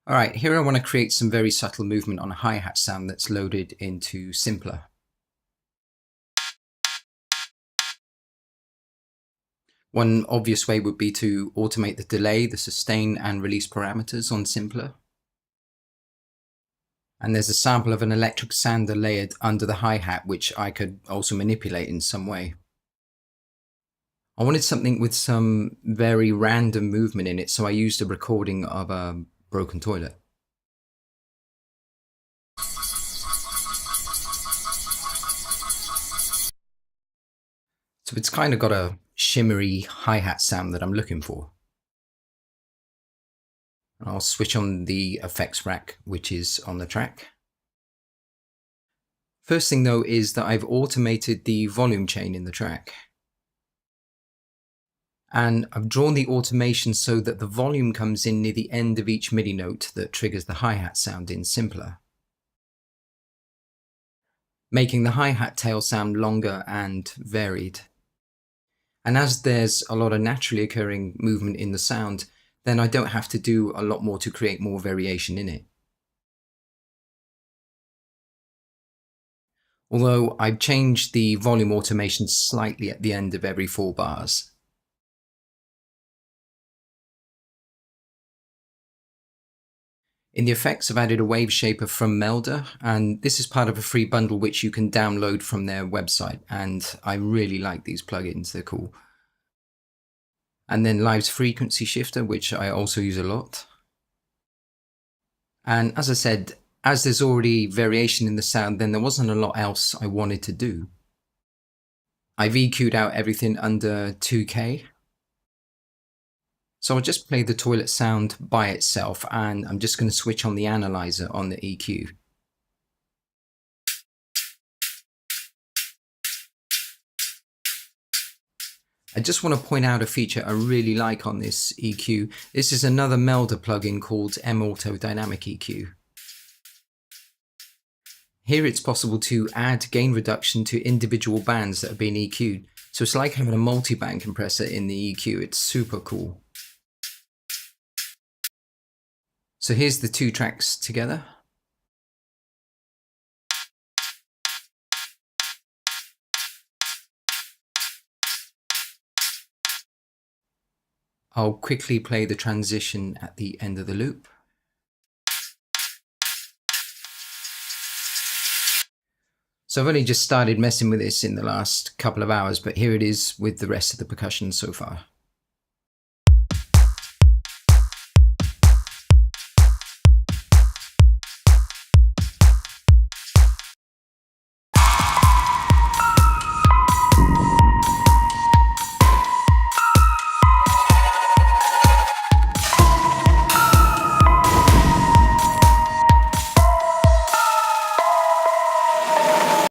All right, here I want to create some very subtle movement on a hi-hat sound that's loaded into Simpler. One obvious way would be to automate the delay, the sustain and release parameters on Simpler. And there's a sample of an electric sander layered under the hi-hat, which I could also manipulate in some way. I wanted something with some very random movement in it, so I used a recording of a broken toilet. So it's kind of got a shimmery hi-hat sound that I'm looking for. I'll switch on the effects rack, which is on the track. First thing though is that I've automated the volume chain in the track. And I've drawn the automation so that the volume comes in near the end of each MIDI note that triggers the hi-hat sound in Simpler, making the hi-hat tail sound longer and varied. And as there's a lot of naturally occurring movement in the sound, then I don't have to do a lot more to create more variation in it. Although I've changed the volume automation slightly at the end of every 4 bars. In the effects, I've added a wave shaper from Melder, and this is part of a free bundle which you can download from their website, and I really like these plugins, they're cool. And then Live's frequency shifter, which I also use a lot. And as I said, as there's already variation in the sound, then there wasn't a lot else I wanted to do. I've EQ'd out everything under 2K. So I'll just play the toilet sound by itself, and I'm just going to switch on the analyzer on the EQ. I just want to point out a feature I really like on this EQ. This is another Melder plugin called M-Auto Dynamic EQ. Here it's possible to add gain reduction to individual bands that have been EQ'd. So it's like having a multi-band compressor in the EQ. It's super cool. So here's the 2 tracks together. I'll quickly play the transition at the end of the loop. So I've only just started messing with this in the last couple of hours, but here it is with the rest of the percussion so far.